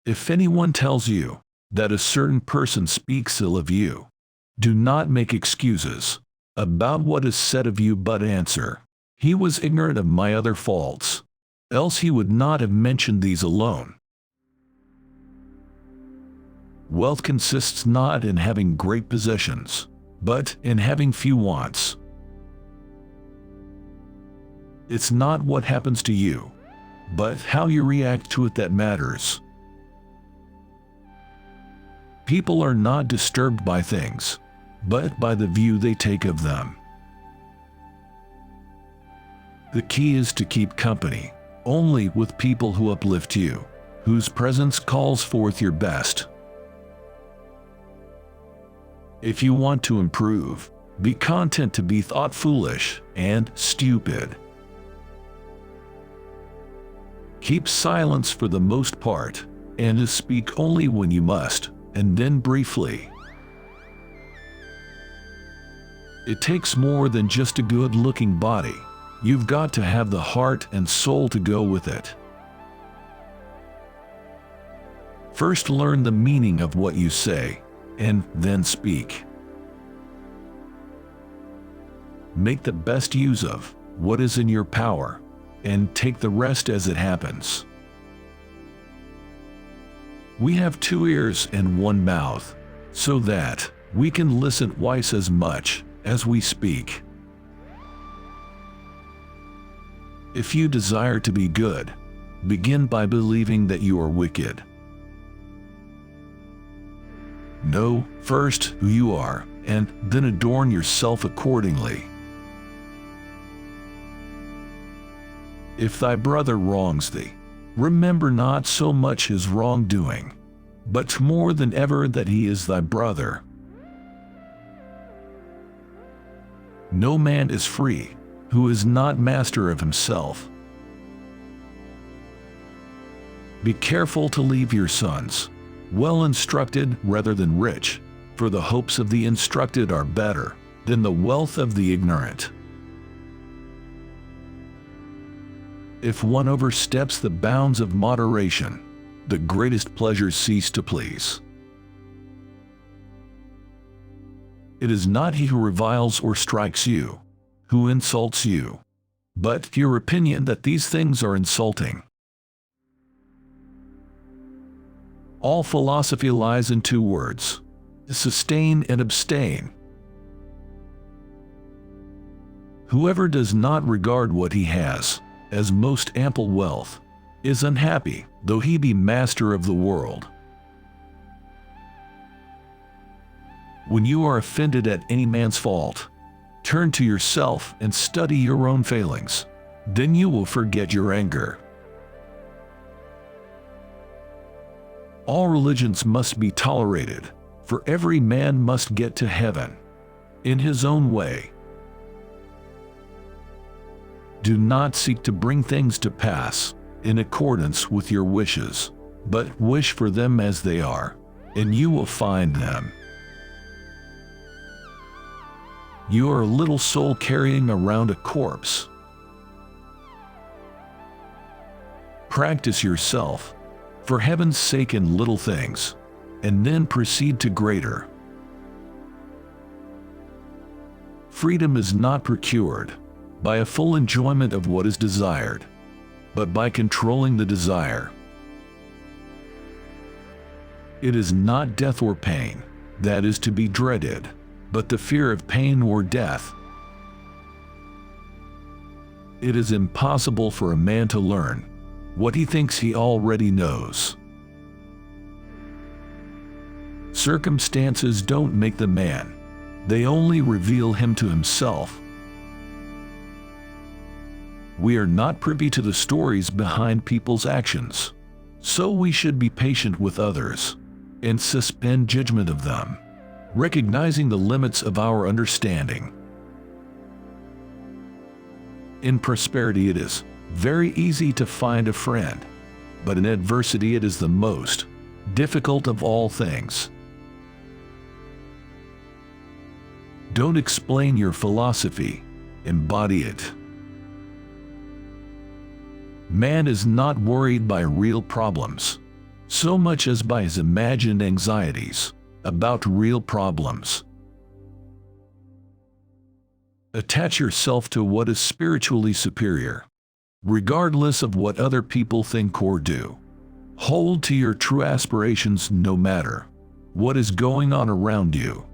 If anyone tells you that a certain person speaks ill of you, do not make excuses about what is said of you, but answer, "He was ignorant of my other faults, else he would not have mentioned these alone." Wealth consists not in having great possessions, but in having few wants. It's not what happens to you, but how you react to it that matters. People are not disturbed by things, but by the view they take of them. The key is to keep company only with people who uplift you, whose presence calls forth your best. If you want to improve, be content to be thought foolish and stupid. Keep silence for the most part, and to speak only when you must, and then briefly. It takes more than just a good-looking body. You've got to have the heart and soul to go with it. First learn the meaning of what you say, and then speak. Make the best use of what is in your power, and take the rest as it happens. We have 2 ears and 1 mouth, so that we can listen twice as much as we speak. If you desire to be good, begin by believing that you are wicked. Know first who you are, and then adorn yourself accordingly. If thy brother wrongs thee, remember not so much his wrongdoing, but more than ever that he is thy brother. No man is free who is not master of himself. Be careful to leave your sons well instructed rather than rich, for the hopes of the instructed are better than the wealth of the ignorant. If one oversteps the bounds of moderation, the greatest pleasures cease to please. It is not he who reviles or strikes you, who insults you, but your opinion that these things are insulting. All philosophy lies in 2 words: sustain and abstain. Whoever does not regard what he has as most ample wealth is unhappy, though he be master of the world. When you are offended at any man's fault, turn to yourself and study your own failings. Then you will forget your anger. All religions must be tolerated, for every man must get to heaven in his own way. Do not seek to bring things to pass in accordance with your wishes, but wish for them as they are, and you will find them. You are a little soul carrying around a corpse. Practice yourself, for heaven's sake, in little things, and then proceed to greater. Freedom is not procured by a full enjoyment of what is desired, but by controlling the desire. It is not death or pain that is to be dreaded, but the fear of pain or death. It is impossible for a man to learn what he thinks he already knows. Circumstances don't make the man, they only reveal him to himself. We are not privy to the stories behind people's actions, so we should be patient with others and suspend judgment of them, recognizing the limits of our understanding. In prosperity it is very easy to find a friend, but in adversity it is the most difficult of all things. Don't explain your philosophy, embody it. Man is not worried by real problems, so much as by his imagined anxieties about real problems. Attach yourself to what is spiritually superior, regardless of what other people think or do. Hold to your true aspirations no matter what is going on around you.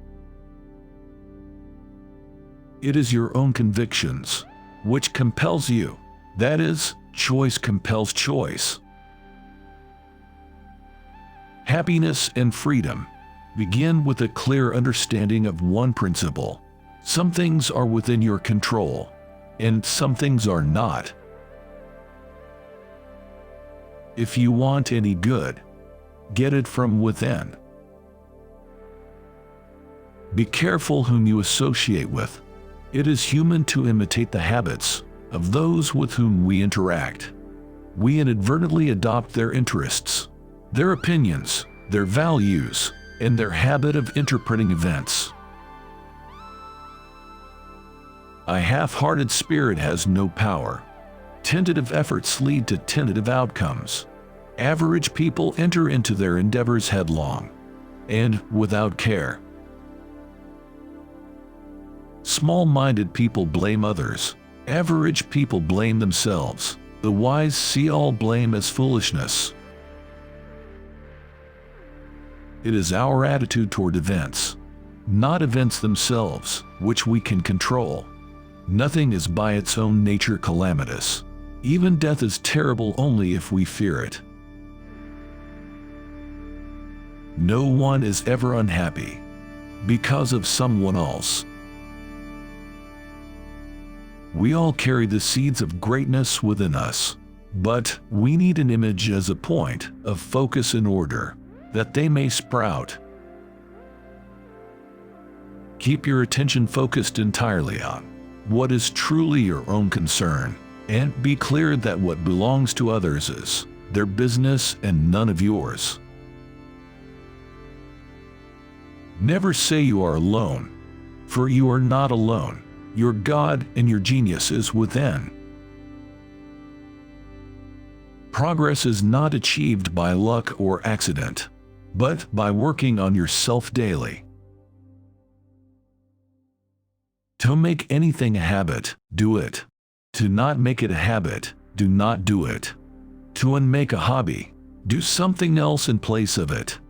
It is your own convictions which compels you. That is, choice compels choice. Happiness and freedom begin with a clear understanding of one principle. Some things are within your control, and some things are not. If you want any good, get it from within. Be careful whom you associate with. It is human to imitate the habits of those with whom we interact. We inadvertently adopt their interests, their opinions, their values, and their habit of interpreting events. A half-hearted spirit has no power. Tentative efforts lead to tentative outcomes. Average people enter into their endeavors headlong and without care. Small-minded people blame others. Average people blame themselves. The wise see all blame as foolishness. It is our attitude toward events, not events themselves, which we can control. Nothing is by its own nature calamitous. Even death is terrible only if we fear it. No one is ever unhappy because of someone else. We all carry the seeds of greatness within us, but we need an image as a point of focus in order that they may sprout. Keep your attention focused entirely on what is truly your own concern, and be clear that what belongs to others is their business and none of yours. Never say you are alone, for you are not alone. Your God and your genius is within. Progress is not achieved by luck or accident, but by working on yourself daily. To make anything a habit, do it. To not make it a habit, do not do it. To unmake a hobby, do something else in place of it.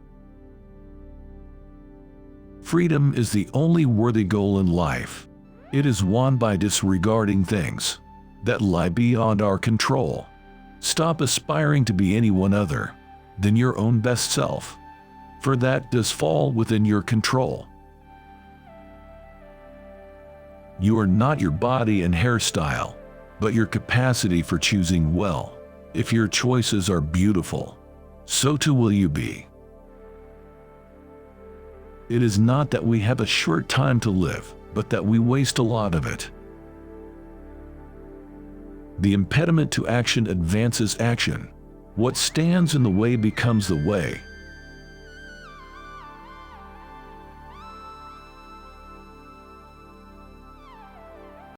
Freedom is the only worthy goal in life. It is won by disregarding things that lie beyond our control. Stop aspiring to be anyone other than your own best self, for that does fall within your control. You are not your body and hairstyle, but your capacity for choosing well. If your choices are beautiful, so too will you be. It is not that we have a short time to live, but that we waste a lot of it. The impediment to action advances action. What stands in the way becomes the way.